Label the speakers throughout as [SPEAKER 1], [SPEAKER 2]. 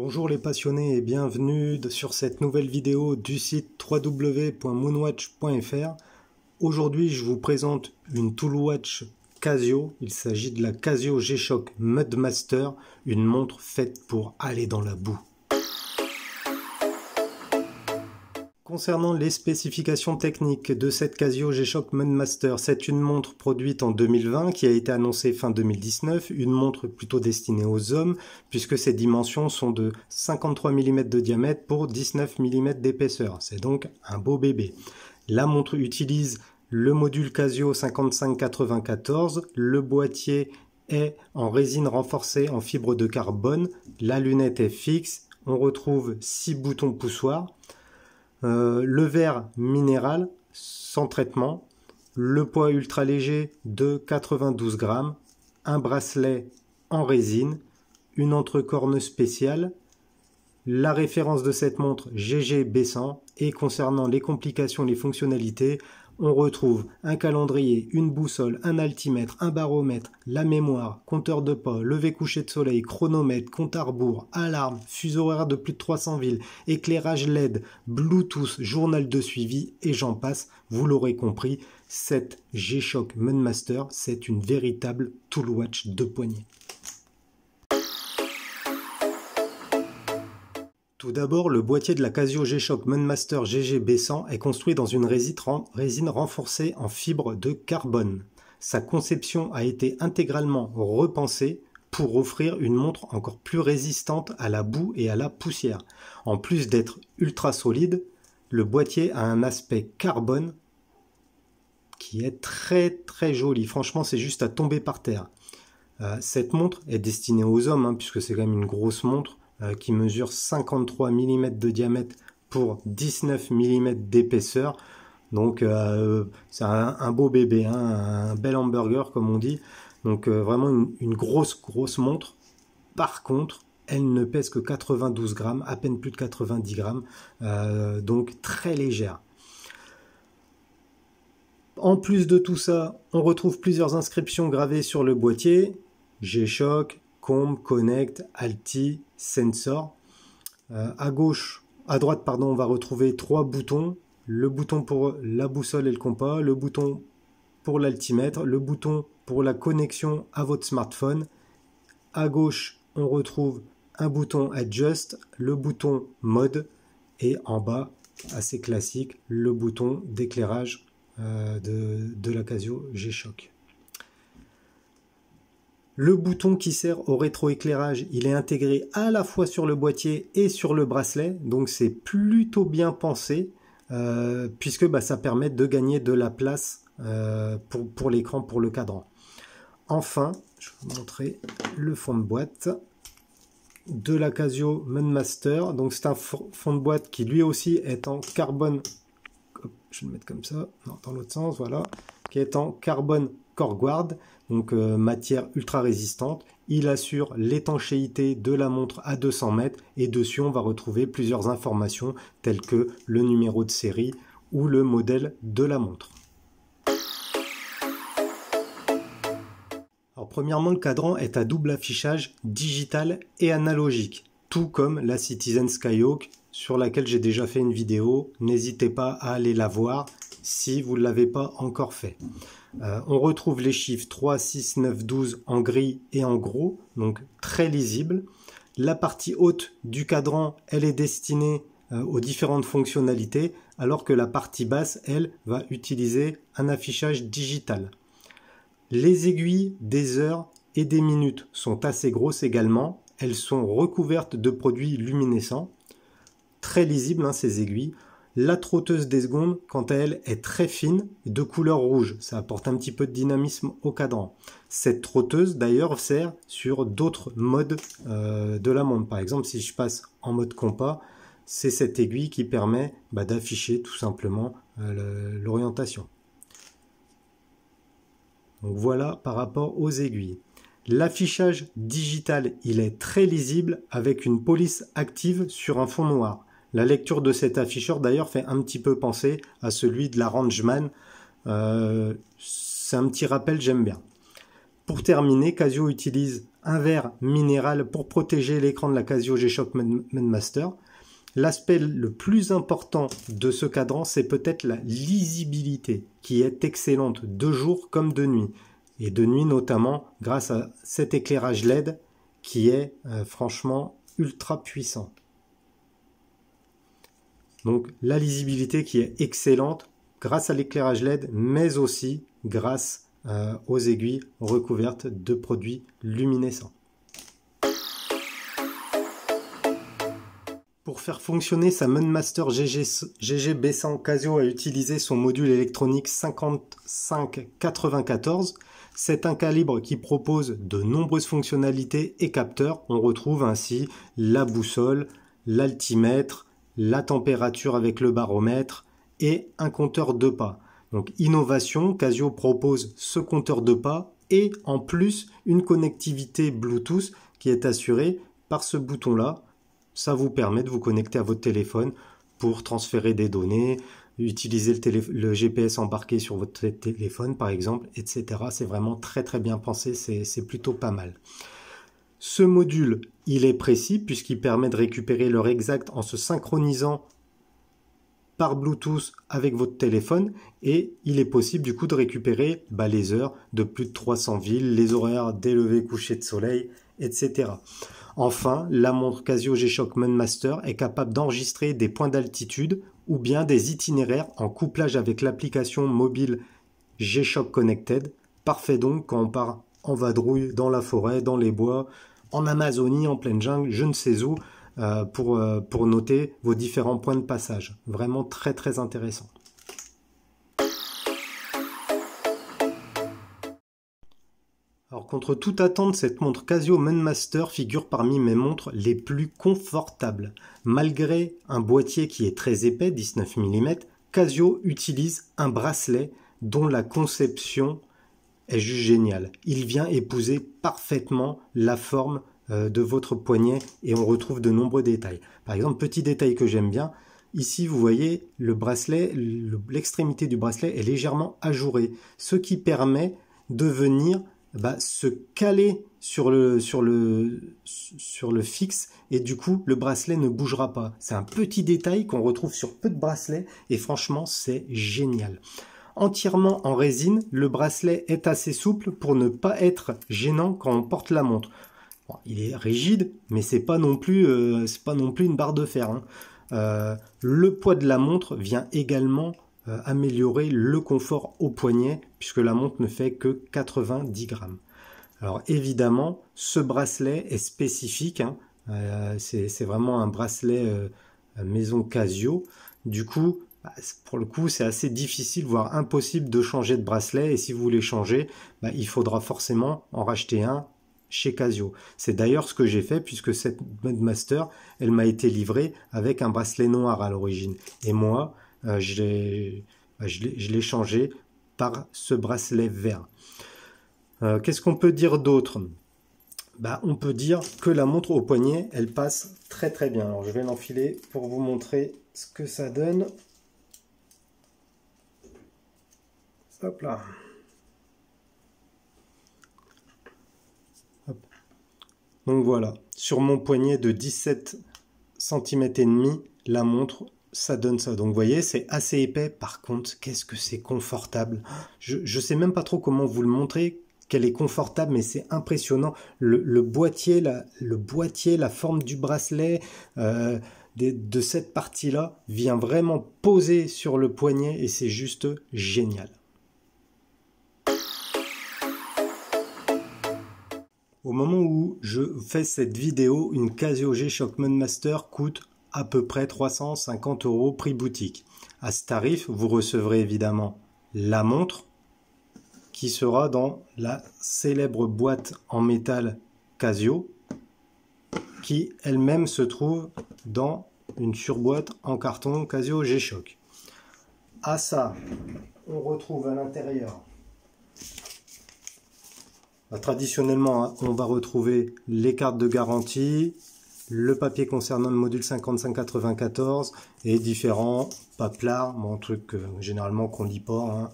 [SPEAKER 1] Bonjour les passionnés et bienvenue sur cette nouvelle vidéo du site www.moonwatch.fr. Aujourd'hui je vous présente une Toolwatch Casio. Il s'agit de la Casio G-Shock Mudmaster, une montre faite pour aller dans la boue. Concernant les spécifications techniques de cette Casio G-Shock Mudmaster, c'est une montre produite en 2020 qui a été annoncée fin 2019, une montre plutôt destinée aux hommes puisque ses dimensions sont de 53 mm de diamètre pour 19 mm d'épaisseur. C'est donc un beau bébé. La montre utilise le module Casio 5594, le boîtier est en résine renforcée en fibre de carbone, la lunette est fixe, on retrouve 6 boutons poussoirs. Le verre minéral sans traitement, le poids ultra léger de 92 grammes, un bracelet en résine, une entrecorne spéciale, la référence de cette montre GG B100 et concernant les complications, les fonctionnalités, on retrouve un calendrier, une boussole, un altimètre, un baromètre, la mémoire, compteur de pas, lever coucher de soleil, chronomètre, compte à rebours, alarme, fuseau horaire de plus de 300 villes, éclairage LED, Bluetooth, journal de suivi et j'en passe. Vous l'aurez compris, cette G-Shock Mudmaster, c'est une véritable Toolwatch de poignet. Tout d'abord, le boîtier de la Casio G-Shock Mudmaster GG B100 est construit dans une résine renforcée en fibre de carbone. Sa conception a été intégralement repensée pour offrir une montre encore plus résistante à la boue et à la poussière. En plus d'être ultra solide, le boîtier a un aspect carbone qui est très joli. Franchement, c'est juste à tomber par terre. Cette montre est destinée aux hommes, puisque c'est quand même une grosse montre qui mesure 53 mm de diamètre pour 19 mm d'épaisseur. Donc c'est un beau bébé, un bel hamburger comme on dit. Donc vraiment une grosse montre. Par contre, elle ne pèse que 92 grammes, à peine plus de 90 grammes, donc très légère. En plus de tout ça, on retrouve plusieurs inscriptions gravées sur le boîtier. G-Shock, Comb, Connect, Alti, Sensor. À droite, on va retrouver 3 boutons. Le bouton pour la boussole et le compas, le bouton pour l'altimètre, le bouton pour la connexion à votre smartphone. À gauche, on retrouve un bouton Adjust, le bouton Mode et en bas, assez classique, le bouton d'éclairage de la Casio G-Shock. Le bouton qui sert au rétroéclairage, il est intégré à la fois sur le boîtier et sur le bracelet, donc c'est plutôt bien pensé, puisque ça permet de gagner de la place pour l'écran, pour le cadran. Enfin, je vais vous montrer le fond de boîte de la Casio Mudmaster. Donc c'est un fond de boîte qui lui aussi est en carbone, je vais le mettre comme ça, non, dans l'autre sens, voilà, qui est en carbone Corguard, donc matière ultra résistante. Il assure l'étanchéité de la montre à 200 mètres et dessus on va retrouver plusieurs informations telles que le numéro de série ou le modèle de la montre. Alors premièrement, le cadran est à double affichage digital et analogique, tout comme la Citizen Skyhawk sur laquelle j'ai déjà fait une vidéo. N'hésitez pas à aller la voir si vous ne l'avez pas encore fait. On retrouve les chiffres 3, 6, 9, 12 en gris et en gros, donc très lisible. La partie haute du cadran, elle est destinée aux différentes fonctionnalités, alors que la partie basse, elle, va utiliser un affichage digital. Les aiguilles des heures et des minutes sont assez grosses également. Elles sont recouvertes de produits luminescents. Très lisibles ces aiguilles. La trotteuse des secondes, quant à elle, est très fine, de couleur rouge. Ça apporte un petit peu de dynamisme au cadran. Cette trotteuse, d'ailleurs, sert sur d'autres modes de la montre. Par exemple, si je passe en mode compas, c'est cette aiguille qui permet d'afficher tout simplement l'orientation. Donc voilà par rapport aux aiguilles. L'affichage digital, il est très lisible avec une police active sur un fond noir. La lecture de cet afficheur d'ailleurs fait un petit peu penser à celui de la Rangeman. C'est un petit rappel, j'aime bien. Pour terminer, Casio utilise un verre minéral pour protéger l'écran de la Casio G-Shock Mendmaster. L'aspect le plus important de ce cadran, c'est peut-être la lisibilité, qui est excellente de jour comme de nuit. Et de nuit notamment grâce à cet éclairage LED qui est franchement ultra puissant. Donc la lisibilité qui est excellente grâce à l'éclairage LED, mais aussi grâce aux aiguilles recouvertes de produits luminescents. Pour faire fonctionner sa Mendmaster GG B100, Casio a utilisé son module électronique 5594. C'est un calibre qui propose de nombreuses fonctionnalités et capteurs. On retrouve ainsi la boussole, l'altimètre, la température avec le baromètre et un compteur de pas. Donc innovation, Casio propose ce compteur de pas et en plus une connectivité Bluetooth qui est assurée par ce bouton-là. Ça vous permet de vous connecter à votre téléphone pour transférer des données, utiliser le GPS embarqué sur votre téléphone par exemple, etc. C'est vraiment très très bien pensé, c'est plutôt pas mal. Ce module, il est précis puisqu'il permet de récupérer l'heure exacte en se synchronisant par Bluetooth avec votre téléphone et il est possible du coup de récupérer les heures de plus de 300 villes, les horaires des levées couchers de soleil, etc. Enfin, la montre Casio G-Shock Mendmaster est capable d'enregistrer des points d'altitude ou bien des itinéraires en couplage avec l'application mobile G-Shock Connected. Parfait donc quand on part en vadrouille dans la forêt, dans les bois, en Amazonie, en pleine jungle, je ne sais où, pour noter vos différents points de passage. Vraiment très très intéressant. Alors contre toute attente, cette montre Casio Mendmaster figure parmi mes montres les plus confortables. Malgré un boîtier qui est très épais, 19 mm, Casio utilise un bracelet dont la conception est juste géniale. Il vient épouser parfaitement la forme de votre poignet et on retrouve de nombreux détails. Par exemple, petit détail que j'aime bien, ici vous voyez le bracelet, l'extrémité du bracelet est légèrement ajourée, ce qui permet de venir se caler sur le fixe et du coup le bracelet ne bougera pas. C'est un petit détail qu'on retrouve sur peu de bracelets et franchement c'est génial. Entièrement en résine, le bracelet est assez souple pour ne pas être gênant quand on porte la montre. Bon, il est rigide, mais c'est pas non plus une barre de fer, hein. Le poids de la montre vient également améliorer le confort au poignet puisque la montre ne fait que 90 grammes. Alors évidemment, ce bracelet est spécifique, hein. C'est vraiment un bracelet maison Casio. Du coup, pour le coup, c'est assez difficile, voire impossible de changer de bracelet. Et si vous voulez changer, il faudra forcément en racheter un chez Casio. C'est d'ailleurs ce que j'ai fait puisque cette Mendmaster, elle m'a été livrée avec un bracelet noir à l'origine. Et moi, je l'ai changé par ce bracelet vert. Qu'est-ce qu'on peut dire d'autre? On peut dire que la montre au poignet, elle passe très très bien. Alors je vais l'enfiler pour vous montrer ce que ça donne. Hop là. Hop. Donc voilà, sur mon poignet de 17 cm et demi, la montre, ça donne ça. Donc vous voyez, c'est assez épais. Par contre, qu'est-ce que c'est confortable. Je sais même pas trop comment vous le montrer, qu'elle est confortable, mais c'est impressionnant. Le boîtier, la forme du bracelet, de cette partie-là, vient vraiment poser sur le poignet et c'est juste génial. Au moment où je fais cette vidéo, une Casio G-Shock Mendmaster coûte à peu près 350 € prix boutique. À ce tarif, vous recevrez évidemment la montre qui sera dans la célèbre boîte en métal Casio qui elle-même se trouve dans une surboîte en carton Casio G-Shock. À ça, on retrouve à l'intérieur traditionnellement, on va retrouver les cartes de garantie, le papier concernant le module 5594 et différents paplards, un truc généralement qu'on lit pas, hein.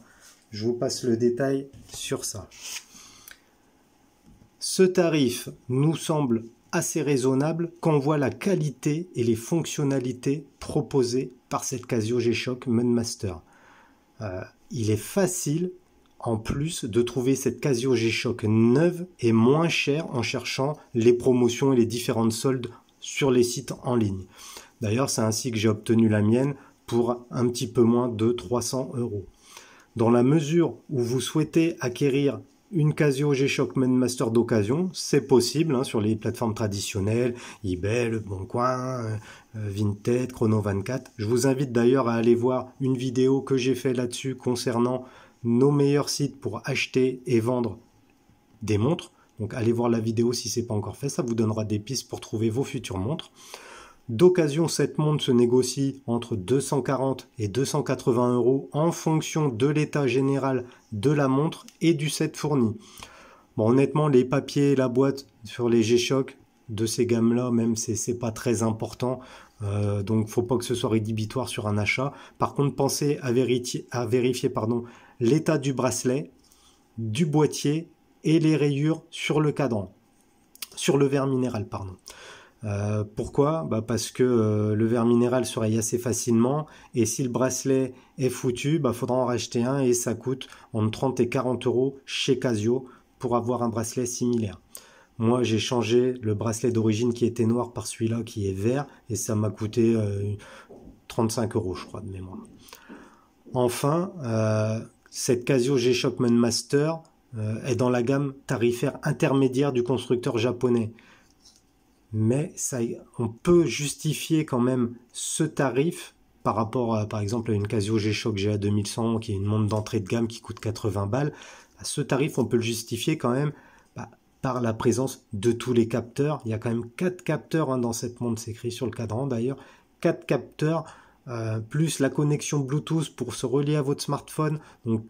[SPEAKER 1] Je vous passe le détail sur ça. Ce tarif nous semble assez raisonnable quand on voit la qualité et les fonctionnalités proposées par cette Casio G-Shock Mudmaster. Il est facile en plus de trouver cette Casio G-Shock neuve et moins chère en cherchant les promotions et les différentes soldes sur les sites en ligne. D'ailleurs, c'est ainsi que j'ai obtenu la mienne pour un petit peu moins de 300 €. Dans la mesure où vous souhaitez acquérir une Casio G-Shock Mudmaster d'occasion, c'est possible sur les plateformes traditionnelles, eBay, Le Bon Coin, Vinted, Chrono24. Je vous invite d'ailleurs à aller voir une vidéo que j'ai fait là-dessus concernant nos meilleurs sites pour acheter et vendre des montres. Donc allez voir la vidéo si ce n'est pas encore fait, ça vous donnera des pistes pour trouver vos futures montres. D'occasion, cette montre se négocie entre 240 et 280 € en fonction de l'état général de la montre et du set fourni. Bon, honnêtement, les papiers et la boîte sur les G-Shock de ces gammes-là, même, c'est pas très important. Donc, faut pas que ce soit rédhibitoire sur un achat. Par contre, pensez à vérifier l'état du bracelet, du boîtier et les rayures sur le cadran, sur le verre minéral, pardon. Pourquoi? Parce que le verre minéral se raye assez facilement et si le bracelet est foutu, faudra en racheter un et ça coûte entre 30 et 40 € chez Casio pour avoir un bracelet similaire. Moi j'ai changé le bracelet d'origine qui était noir par celui-là qui est vert et ça m'a coûté 35 € je crois de mémoire. Enfin, cette Casio G-Shock Mudmaster est dans la gamme tarifaire intermédiaire du constructeur japonais. Mais ça, on peut justifier quand même ce tarif par rapport à, par exemple, à une Casio G-Shock GA2100 qui est une montre d'entrée de gamme qui coûte 80 balles. Ce tarif, on peut le justifier quand même par la présence de tous les capteurs. Il y a quand même 4 capteurs dans cette montre, c'est écrit sur le cadran d'ailleurs. 4 capteurs, plus la connexion Bluetooth pour se relier à votre smartphone. Donc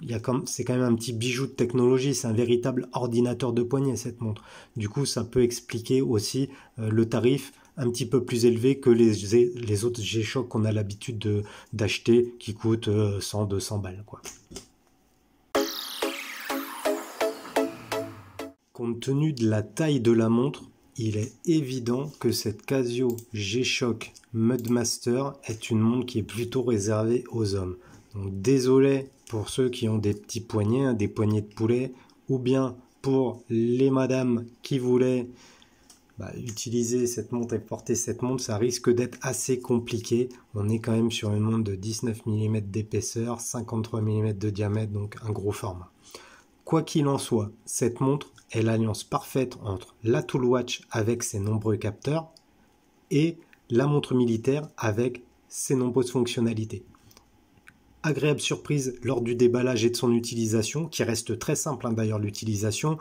[SPEAKER 1] c'est quand même un petit bijou de technologie, c'est un véritable ordinateur de poignet cette montre. Du coup, ça peut expliquer aussi le tarif un petit peu plus élevé que les autres G-Shock qu'on a l'habitude d'acheter qui coûtent 100-200 balles, quoi. Compte tenu de la taille de la montre, il est évident que cette Casio G-Shock Mudmaster est une montre qui est plutôt réservée aux hommes. Donc désolé pour ceux qui ont des petits poignets, des poignets de poulet, ou bien pour les madames qui voulaient utiliser cette montre et porter cette montre, ça risque d'être assez compliqué. On est quand même sur une montre de 19 mm d'épaisseur, 53 mm de diamètre, donc un gros format. Quoi qu'il en soit, cette montre est l'alliance parfaite entre l'Apple Watch avec ses nombreux capteurs et la montre militaire avec ses nombreuses fonctionnalités. Agréable surprise lors du déballage et de son utilisation, qui reste très simple d'ailleurs l'utilisation.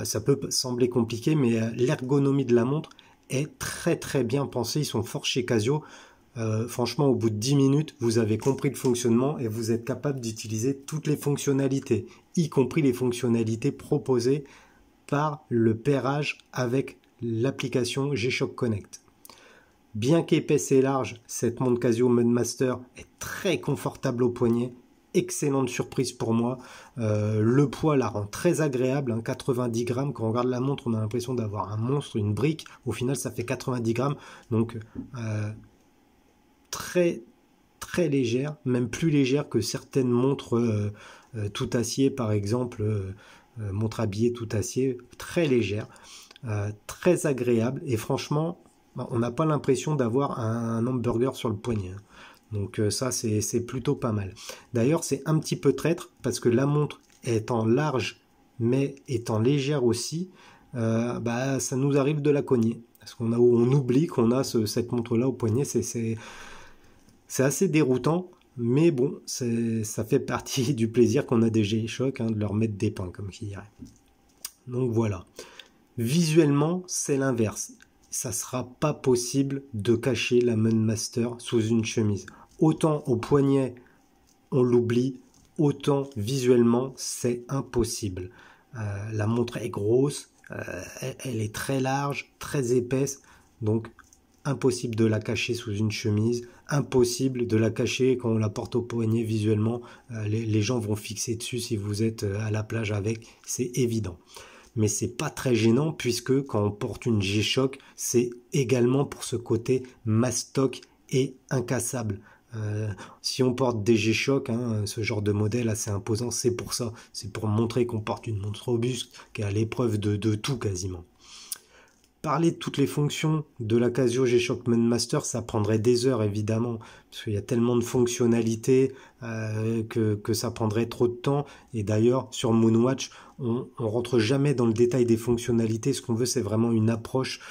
[SPEAKER 1] Ça peut sembler compliqué, mais l'ergonomie de la montre est très très bien pensée. Ils sont forts chez Casio. Franchement, au bout de 10 minutes, vous avez compris le fonctionnement et vous êtes capable d'utiliser toutes les fonctionnalités, y compris les fonctionnalités proposées par le pairage avec l'application G-Shock Connect. Bien qu'épaisse et large, cette montre Casio Mudmaster est très confortable au poignet, excellente surprise pour moi. Le poids la rend très agréable, 90 grammes. Quand on regarde la montre, on a l'impression d'avoir un monstre, une brique. Au final, ça fait 90 grammes, donc très très légère, même plus légère que certaines montres tout acier, par exemple, montre habillée tout acier, très légère, très agréable et franchement, on n'a pas l'impression d'avoir un hamburger sur le poignet. Donc ça, c'est plutôt pas mal. D'ailleurs, c'est un petit peu traître parce que la montre étant large mais étant légère aussi, ça nous arrive de la cogner. Parce on oublie qu'on a cette montre-là au poignet, c'est assez déroutant, mais bon, ça fait partie du plaisir qu'on a des G-Shock, de leur mettre des pains, comme qui dirait. Donc voilà. Visuellement, c'est l'inverse. Ça sera pas possible de cacher la Mudmaster sous une chemise. Autant au poignet, on l'oublie, autant visuellement, c'est impossible. La montre est grosse, elle est très large, très épaisse, donc impossible de la cacher sous une chemise, impossible de la cacher quand on la porte au poignet visuellement. Les gens vont fixer dessus si vous êtes à la plage avec, c'est évident. mais c'est pas très gênant puisque quand on porte une G-Shock, c'est également pour ce côté mastoc et incassable. Si on porte des G-Shock, ce genre de modèle assez imposant, c'est pour ça. C'est pour montrer qu'on porte une montre robuste qui est à l'épreuve de tout quasiment. Parler de toutes les fonctions de la Casio G-Shock Mudmaster, ça prendrait des heures évidemment, parce qu'il y a tellement de fonctionnalités que ça prendrait trop de temps. Et d'ailleurs, sur Moonwatch, on rentre jamais dans le détail des fonctionnalités. Ce qu'on veut, c'est vraiment une approche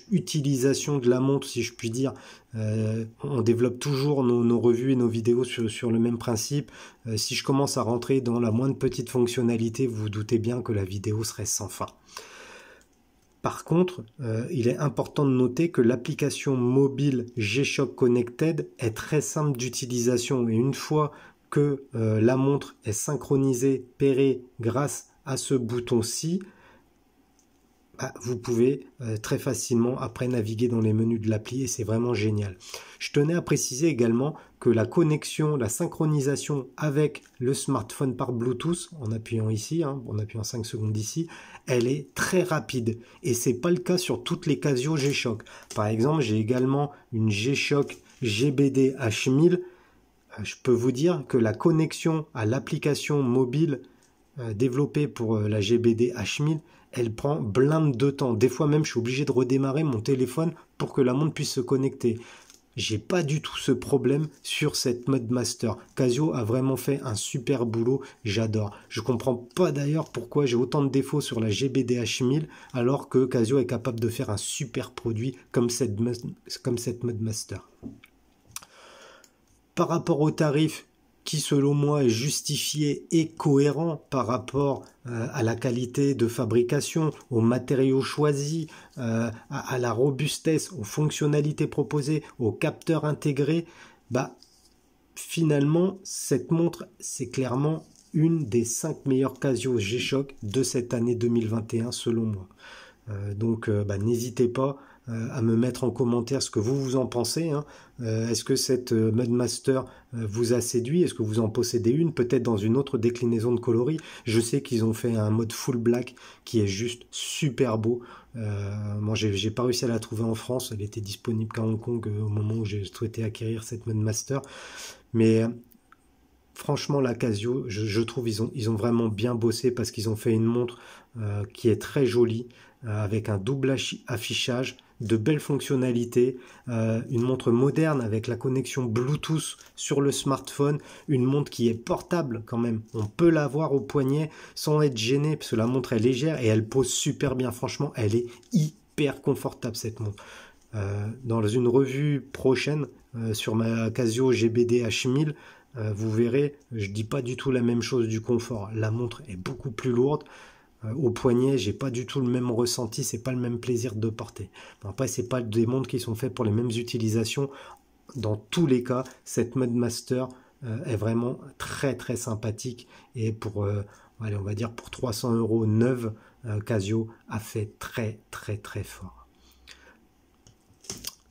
[SPEAKER 1] utilisation de la montre, si je puis dire. On développe toujours nos revues et nos vidéos sur le même principe. Si je commence à rentrer dans la moindre petite fonctionnalité, vous vous doutez bien que la vidéo serait sans fin. Par contre, il est important de noter que l'application mobile G-Shock Connected est très simple d'utilisation. Et une fois que la montre est synchronisée, pairée grâce à ce bouton-ci, vous pouvez très facilement après naviguer dans les menus de l'appli et c'est vraiment génial. Je tenais à préciser également que la connexion, la synchronisation avec le smartphone par Bluetooth, en appuyant ici, en appuyant 5 secondes ici, elle est très rapide et c'est pas le cas sur toutes les Casio G-Shock. Par exemple, j'ai également une G-Shock GBD H1000. Je peux vous dire que la connexion à l'application mobile développée pour la GBD H1000, elle prend blinde de temps. Des fois même, je suis obligé de redémarrer mon téléphone pour que la montre puisse se connecter. J'ai pas du tout ce problème sur cette Mudmaster. Casio a vraiment fait un super boulot, j'adore. Je comprends pas d'ailleurs pourquoi j'ai autant de défauts sur la GBD H1000 alors que Casio est capable de faire un super produit comme cette Mudmaster. Par rapport au tarif, qui selon moi est justifié et cohérent par rapport à la qualité de fabrication, aux matériaux choisis, à la robustesse, aux fonctionnalités proposées, aux capteurs intégrés, finalement cette montre c'est clairement une des 5 meilleures Casio G-Shock de cette année 2021 selon moi. Donc n'hésitez pas à me mettre en commentaire ce que vous en pensez. Est-ce que cette Mudmaster vous a séduit? Est-ce que vous en possédez une? Peut-être dans une autre déclinaison de coloris. Je sais qu'ils ont fait un mode full black qui est juste super beau. Moi, j'ai pas réussi à la trouver en France. Elle était disponible qu'à Hong Kong au moment où j'ai souhaité acquérir cette Mudmaster. Mais franchement, la Casio, je trouve ils ont vraiment bien bossé parce qu'ils ont fait une montre qui est très jolie, avec un double affichage, de belles fonctionnalités, une montre moderne avec la connexion Bluetooth sur le smartphone, une montre qui est portable quand même. On peut l'avoir au poignet sans être gêné parce que la montre est légère et elle pose super bien. Franchement, elle est hyper confortable cette montre. Dans une revue prochaine sur ma Casio GBD H1000, vous verrez, je dis pas du tout la même chose du confort. La montre est beaucoup plus lourde. Au poignet, j'ai pas du tout le même ressenti, c'est pas le même plaisir de porter. Après, c'est pas des montres qui sont faites pour les mêmes utilisations. Dans tous les cas, cette Mudmaster est vraiment très très sympathique et pour allez, on va dire pour 300 € neuve, Casio a fait très très très fort.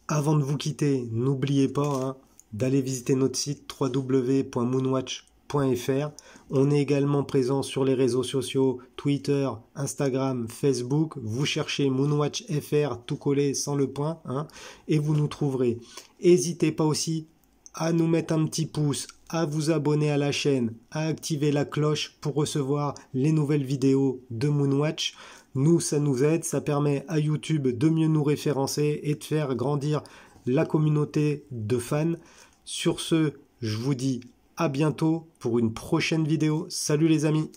[SPEAKER 1] Avant de vous quitter, n'oubliez pas d'aller visiter notre site www.moonwatch.fr. On est également présent sur les réseaux sociaux Twitter, Instagram, Facebook. Vous cherchez Moonwatch FR tout collé sans le point et vous nous trouverez. N'hésitez pas aussi à nous mettre un petit pouce, à vous abonner à la chaîne, à activer la cloche pour recevoir les nouvelles vidéos de Moonwatch. Nous, ça nous aide, ça permet à YouTube de mieux nous référencer et de faire grandir la communauté de fans. Sur ce, je vous dis à bientôt pour une prochaine vidéo. Salut les amis!